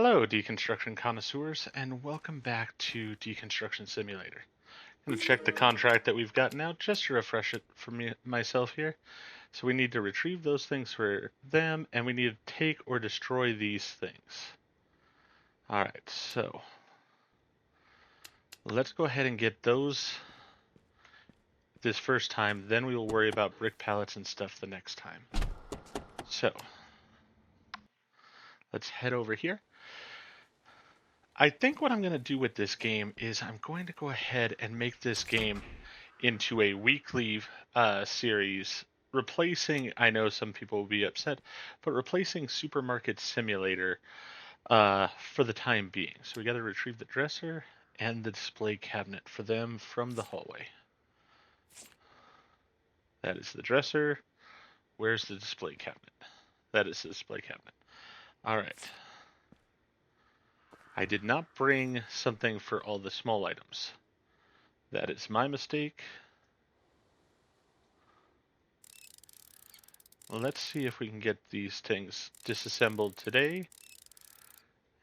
Hello, deconstruction connoisseurs, and welcome back to Deconstruction Simulator. I'm going to check the contract that we've got now just to refresh it for myself here. So we need to retrieve those things for them, and we need to take or destroy these things. Alright, so let's go ahead and get those this first time, then we will worry about brick pallets and stuff the next time. So, let's head over here. I think what I'm going to do with this game is I'm going to go ahead and make this game into a weekly series, replacing, I know some people will be upset, but replacing Supermarket Simulator for the time being. So we got to retrieve the dresser and the display cabinet for them from the hallway. That is the dresser. Where's the display cabinet? That is the display cabinet. All right. I did not bring something for all the small items. That is my mistake. Let's see if we can get these things disassembled today,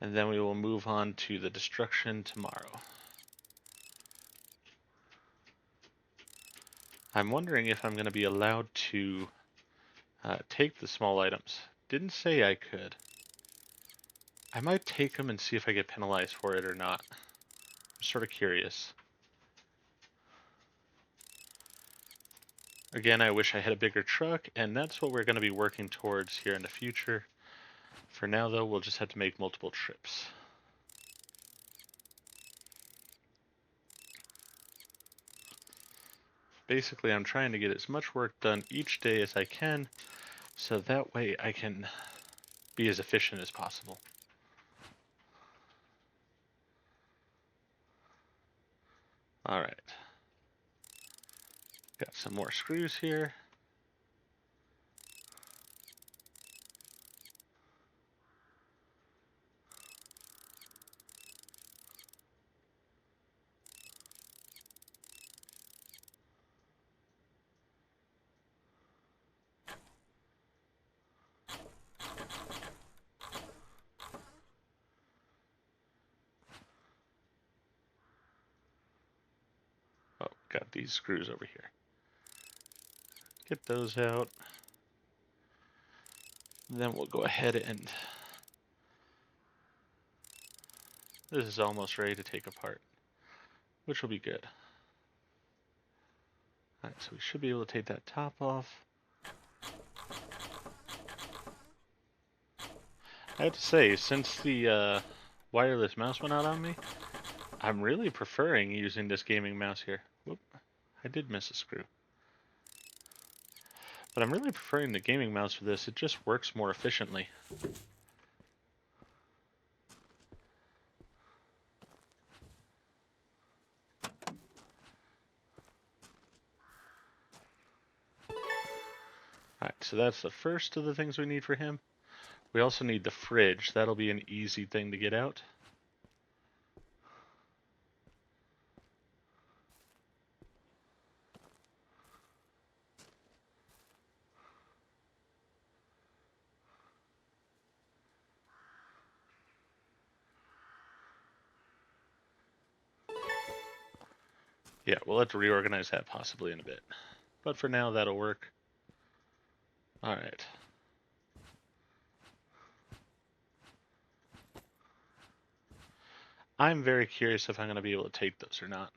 and then we will move on to the destruction tomorrow. I'm wondering if I'm going to be allowed to take the small items. Didn't say I could. I might take them and see if I get penalized for it or not. I'm sort of curious. Again, I wish I had a bigger truck, and that's what we're going to be working towards here in the future. For now, though, we'll just have to make multiple trips. Basically, I'm trying to get as much work done each day as I can, so that way I can be as efficient as possible. Alright. Got some more screws here. Oh, got these screws over here. Get those out. Then we'll go ahead and... This is almost ready to take apart, which will be good. Alright, so we should be able to take that top off. I have to say, since the wireless mouse went out on me, I'm really preferring using this gaming mouse here. Whoop, I did miss a screw. But I'm really preferring the gaming mouse for this. It just works more efficiently. Alright, so that's the first of the things we need for him. We also need the fridge. That'll be an easy thing to get out. Yeah, we'll have to reorganize that possibly in a bit. But for now, that'll work. Alright. I'm very curious if I'm going to be able to take those or not.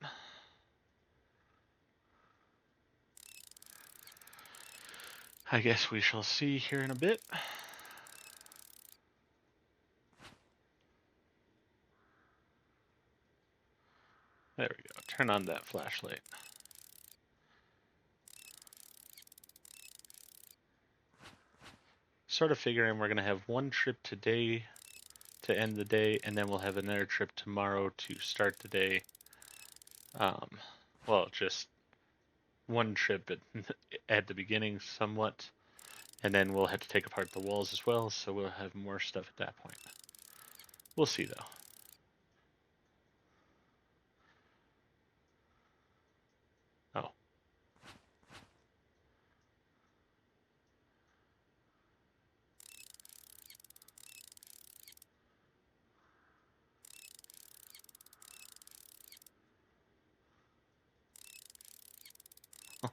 I guess we shall see here in a bit. There we go. Turn on that flashlight. Sort of figuring we're going to have one trip today to end the day, and then we'll have another trip tomorrow to start the day. Well, just one trip at the beginning somewhat, and then we'll have to take apart the walls as well, so we'll have more stuff at that point. We'll see, though. Oh.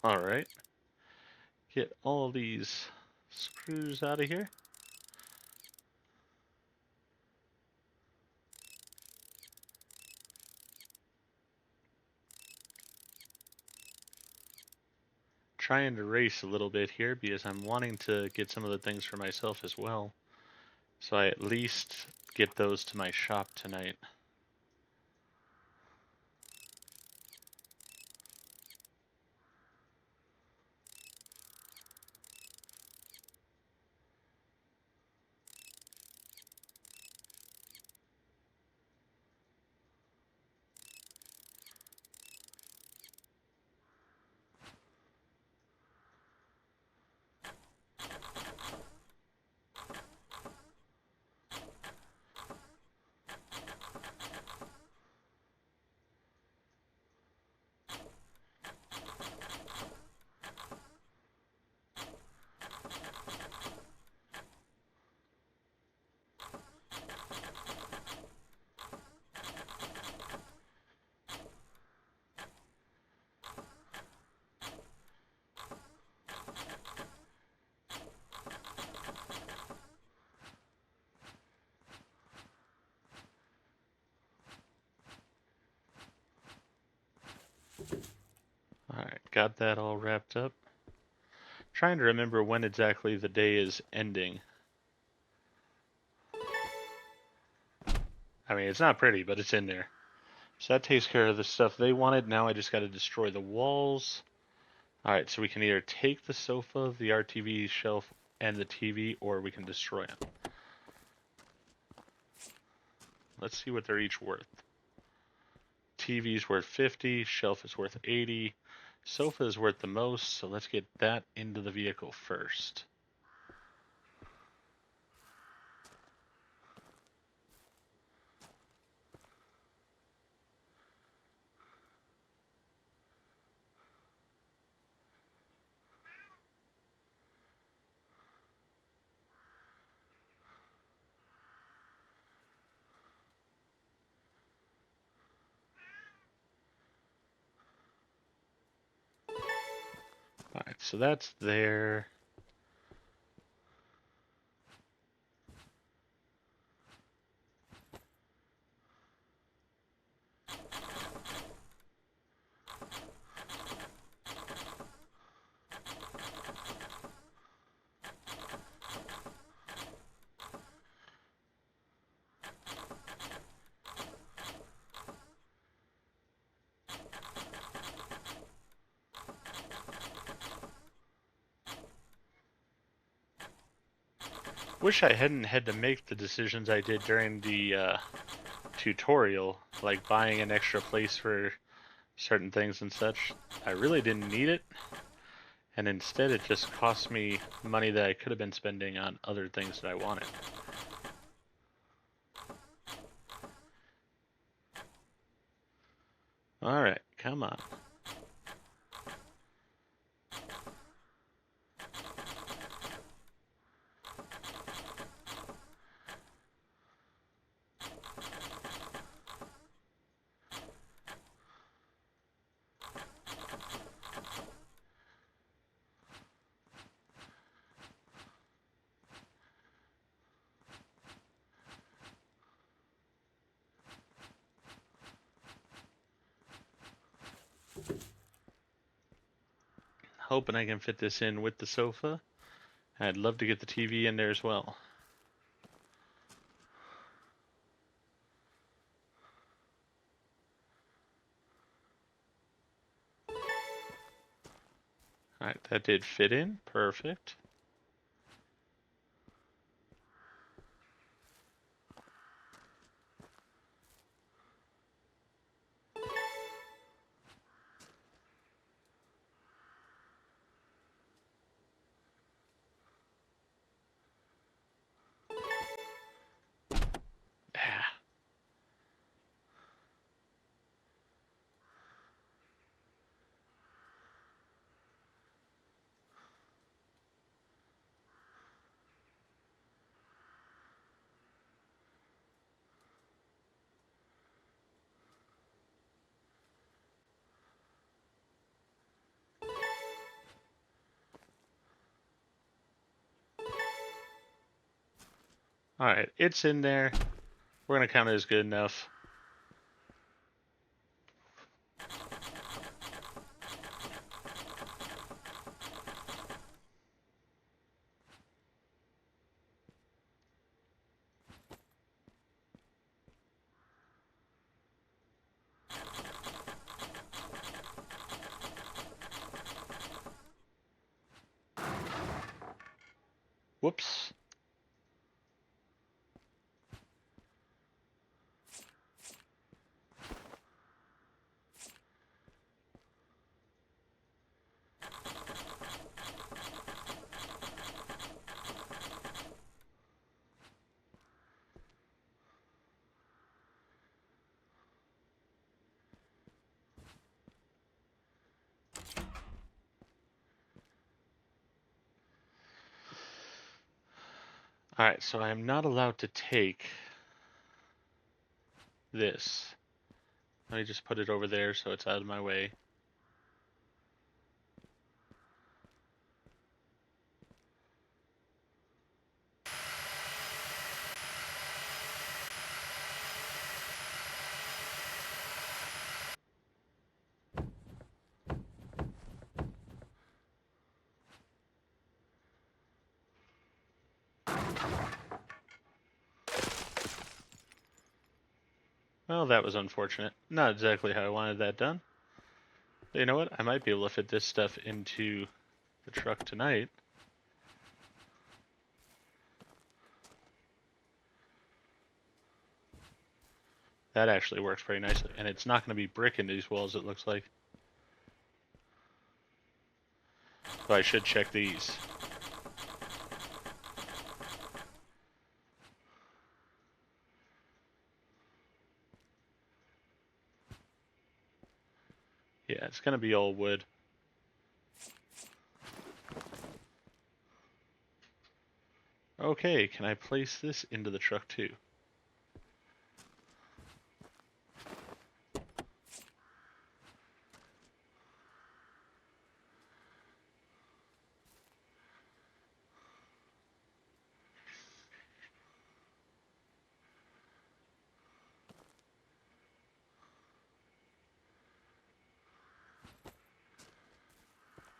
Alright. Get all these screws out of here. Trying to race a little bit here because I'm wanting to get some of the things for myself as well. So I at least get those to my shop tonight. Alright, got that all wrapped up. Trying to remember when exactly the day is ending. I mean, it's not pretty, but it's in there. So that takes care of the stuff they wanted. Now I just got to destroy the walls. Alright, so we can either take the sofa, the RTV shelf, and the TV, or we can destroy them. Let's see what they're each worth. TV's worth 50, shelf is worth 80, sofa is worth the most, so let's get that into the vehicle first. Alright, so that's there. Wish I hadn't had to make the decisions I did during the tutorial, like buying an extra place for certain things and such. I really didn't need it, and instead it just cost me money that I could have been spending on other things that I wanted. Alright, come on. Hoping I can fit this in with the sofa. I'd love to get the TV in there as well. Alright, that did fit in. Perfect. Ah. Alright, it's in there. We're gonna count it as good enough. Whoops. Alright, so I am not allowed to take this. Let me just put it over there so it's out of my way. Well, that was unfortunate. Not exactly how I wanted that done. But you know what? I might be able to fit this stuff into the truck tonight. That actually works pretty nicely. And it's not going to be brick in these walls, it looks like. So I should check these. Yeah, it's going to be all wood. Okay, can I place this into the truck too?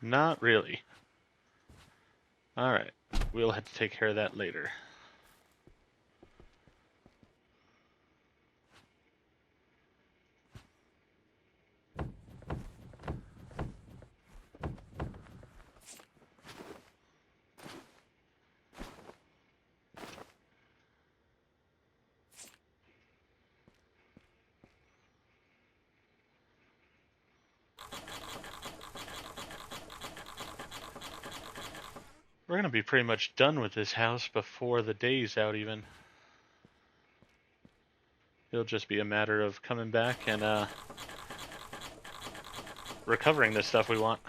Not really. Alright, we'll have to take care of that later. We're going to be pretty much done with this house before the day's out even. It'll just be a matter of coming back and recovering the stuff we want.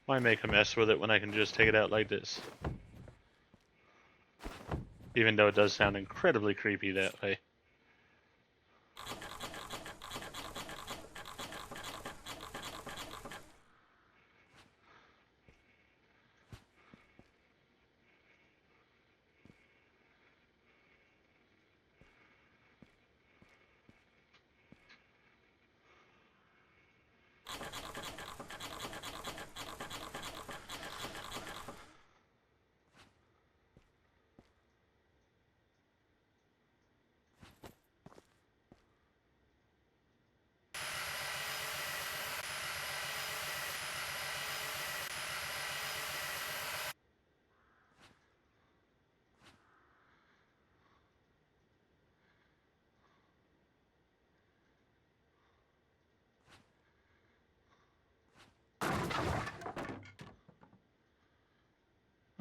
Why make a mess with it when I can just take it out like this? Even though it does sound incredibly creepy that way.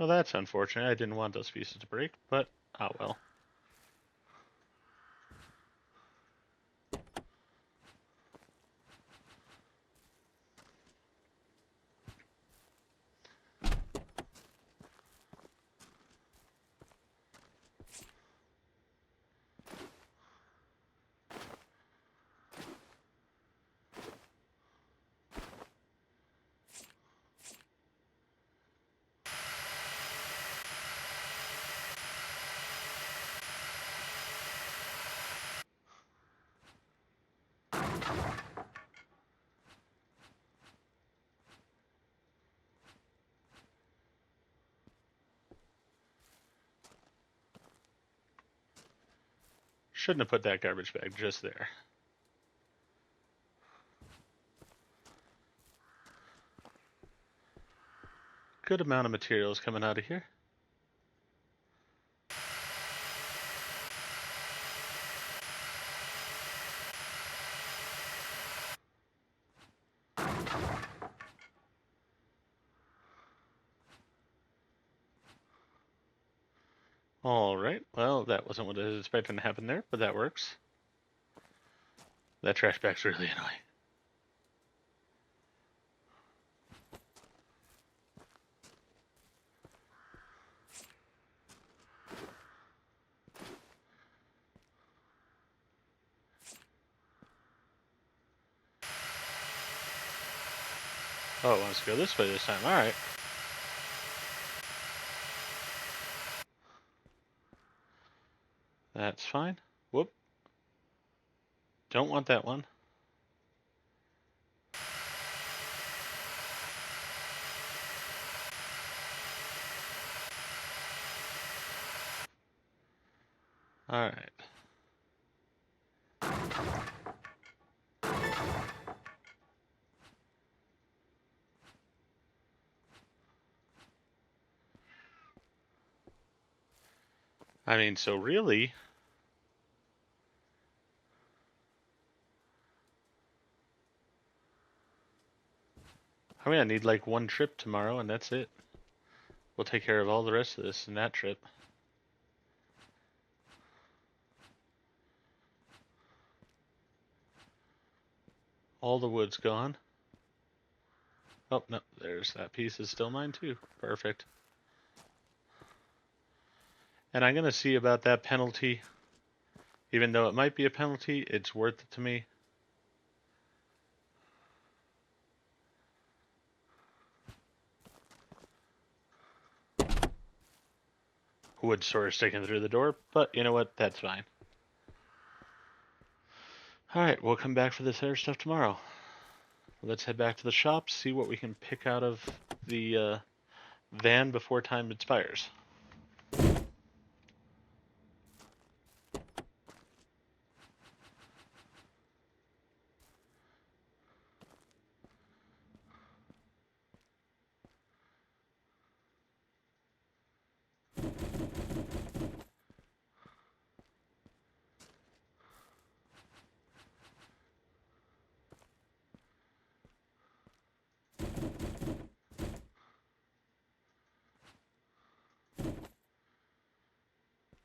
Well, that's unfortunate. I didn't want those pieces to break, but oh well. Shouldn't have put that garbage bag just there. Good amount of materials coming out of here. Alright, well, that wasn't what I was expecting to happen there, but that works. That trash bag's really annoying. Oh, it wants to go this way this time. Alright. That's fine. Whoop. Don't want that one. Alright. I mean, so really, I need like one trip tomorrow and that's it. We'll take care of all the rest of this in that trip. All the wood's gone. Oh, no, there's that piece is still mine too. Perfect. And I'm going to see about that penalty. Even though it might be a penalty, it's worth it to me. Wood sort of sticking through the door, but you know what? That's fine. Alright, we'll come back for this other stuff tomorrow. Let's head back to the shop, see what we can pick out of the van before time expires.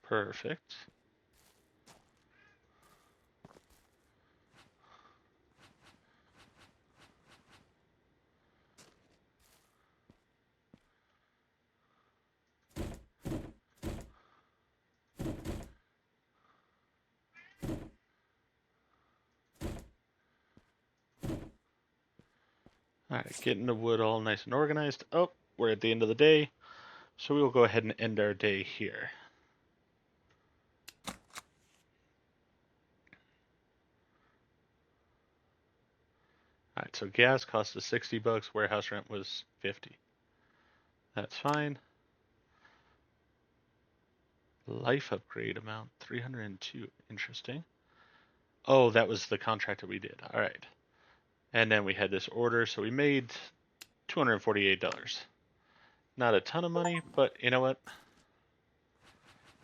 Perfect. Alright, getting the wood all nice and organized. Oh, we're at the end of the day, so we will go ahead and end our day here. Alright, so gas cost us 60 bucks, warehouse rent was 50. That's fine. Life upgrade amount 302. Interesting. Oh, that was the contract that we did. Alright. And then we had this order, so we made $248. Not a ton of money, but you know what?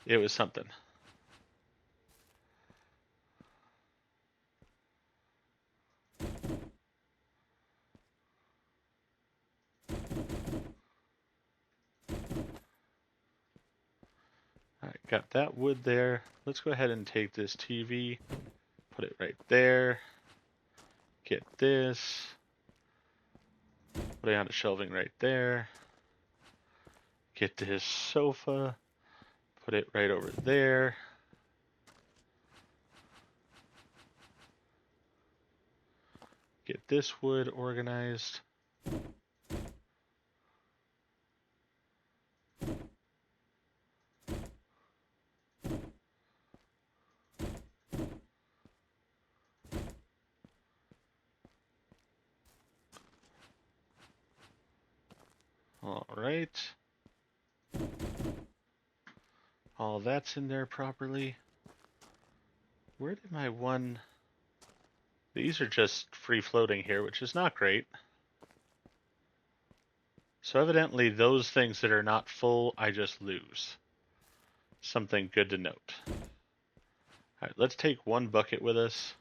It was something. Alright, got that wood there. Let's go ahead and take this TV, put it right there. Get this. Put it on the shelving right there. Get this sofa. Put it right over there. Get this wood organized. All right. All that's in there properly. Where did my one... These are just free floating here, which is not great. So evidently those things that are not full, I just lose. Something good to note. Alright, let's take one bucket with us.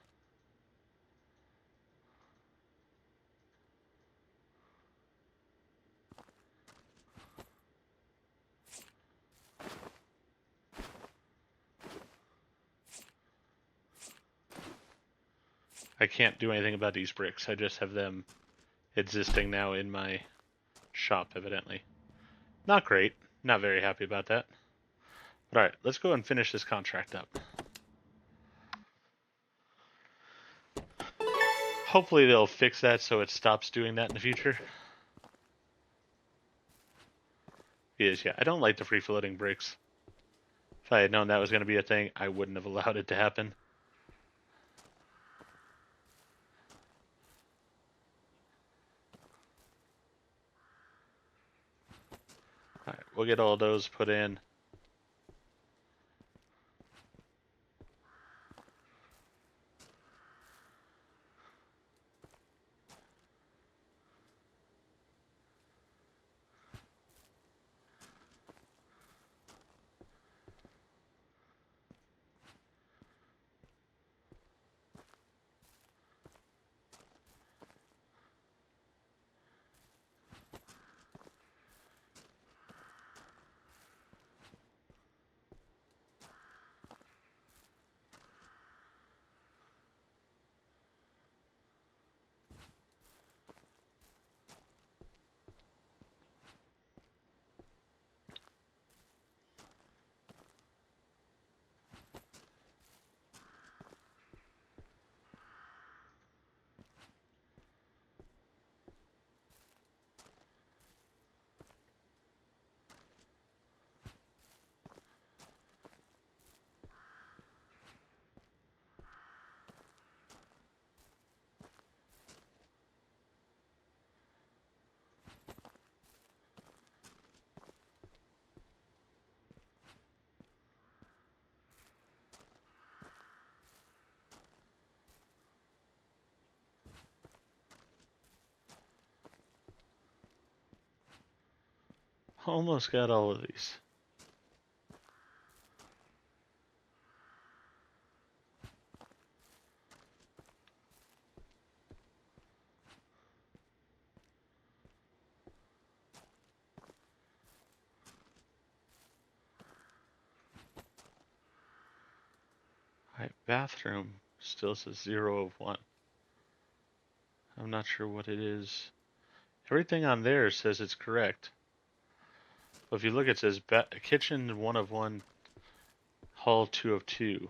I can't do anything about these bricks. I just have them existing now in my shop, evidently. Not great. Not very happy about that. But alright, let's go and finish this contract up. Hopefully they'll fix that so it stops doing that in the future. Because, yeah, I don't like the free-floating bricks. If I had known that was going to be a thing, I wouldn't have allowed it to happen. Alright, we'll get all those put in. Almost got all of these. Alright, bathroom still says 0 of 1. I'm not sure what it is. Everything on there says it's correct. But if you look, it says kitchen 1 of 1, hall 2 of 2.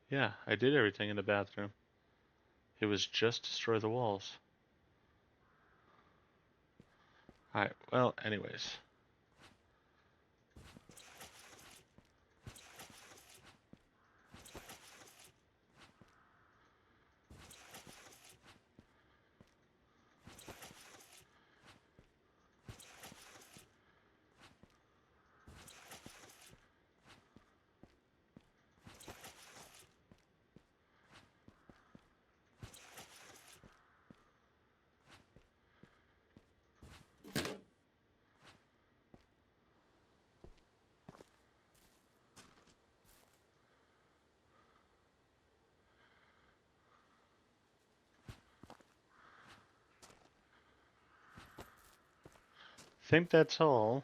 Yeah, I did everything in the bathroom. It was just destroy the walls. Alright, well, anyways. think that's all.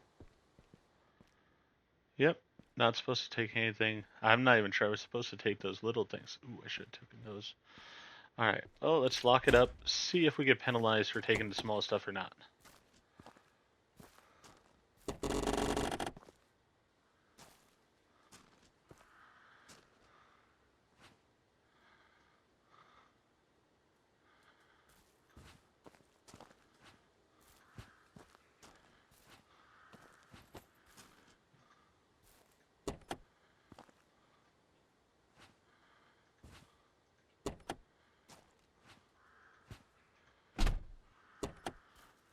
Yep, not supposed to take anything. I'm not even sure I was supposed to take those little things. Ooh, I should have taken those. All right. Oh, let's lock it up. See if we get penalized for taking the small stuff or not.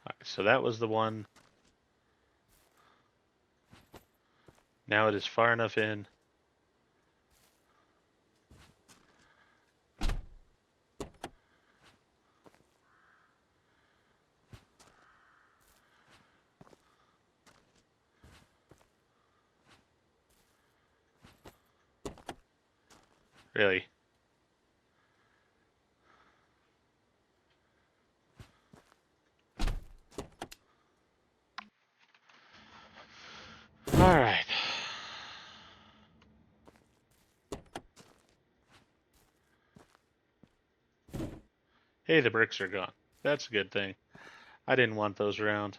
All right, so that was the one. Now it is far enough in. Really. All right. Hey, the bricks are gone. That's a good thing. I didn't want those around.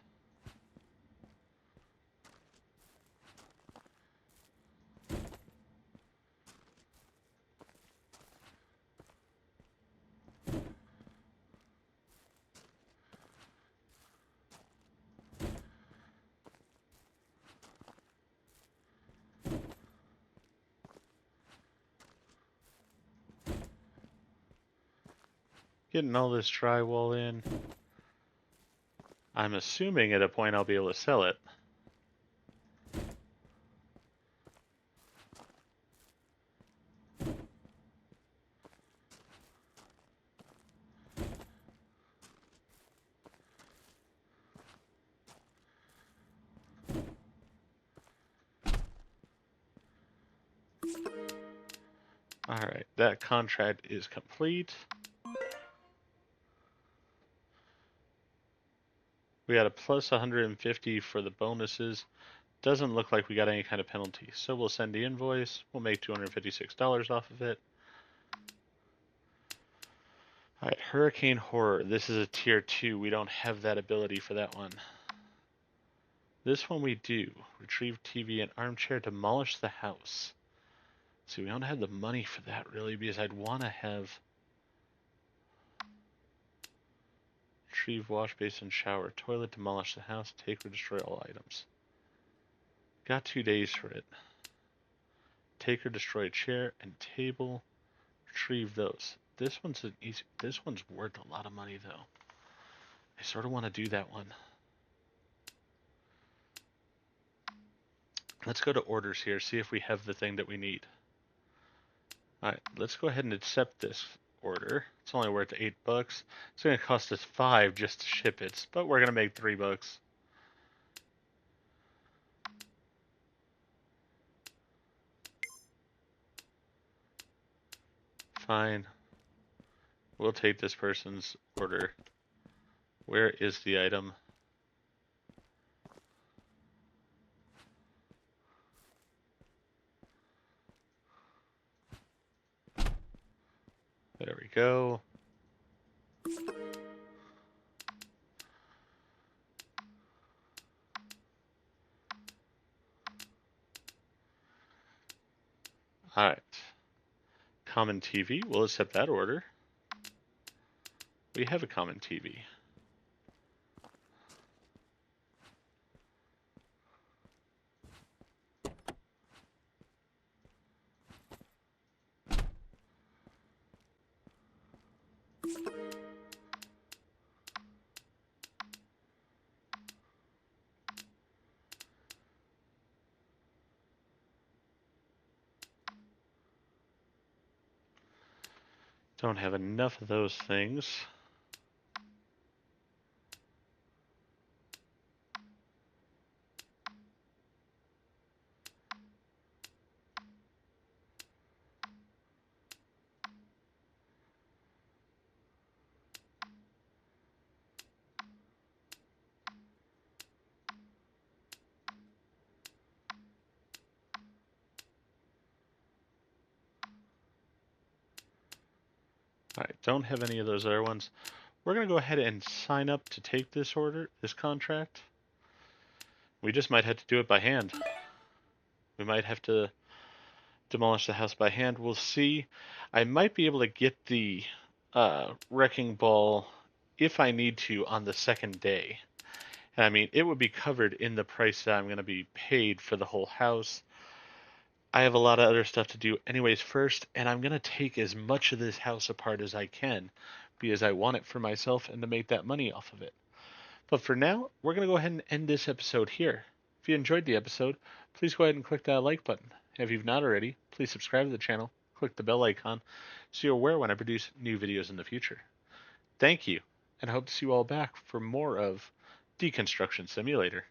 Getting all this drywall in. I'm assuming at a point I'll be able to sell it. All right, that contract is complete. We got a plus 150 for the bonuses. Doesn't look like we got any kind of penalty. So we'll send the invoice. We'll make $256 off of it. All right, Hurricane Horror. This is a tier 2. We don't have that ability for that one. This one we do. Retrieve TV and armchair, demolish the house. See, we don't have the money for that really because I'd want to have retrieve wash basin, shower, toilet, demolish the house, take or destroy all items. Got 2 days for it. Take or destroy a chair and table. Retrieve those. This one's an easy. This one's worth a lot of money though. I sort of want to do that one. Let's go to orders here, see if we have the thing that we need. Alright, let's go ahead and accept this order. It's only worth $8. It's going to cost us $5 just to ship it, but we're going to make $3. Fine. We'll take this person's order. Where is the item? There we go. Alright. Common TV. We'll accept that order. We have a common TV. Don't have enough of those things. All right, don't have any of those other ones. We're going to go ahead and sign up to take this order, this contract. We just might have to do it by hand. We might have to demolish the house by hand. We'll see. I might be able to get the wrecking ball if I need to on the second day. And I mean, it would be covered in the price that I'm going to be paid for the whole house. I have a lot of other stuff to do anyways first, and I'm going to take as much of this house apart as I can because I want it for myself and to make that money off of it. But for now, we're going to go ahead and end this episode here. If you enjoyed the episode, please go ahead and click that like button. If you've not already, please subscribe to the channel, click the bell icon so you're aware when I produce new videos in the future. Thank you, and I hope to see you all back for more of Deconstruction Simulator.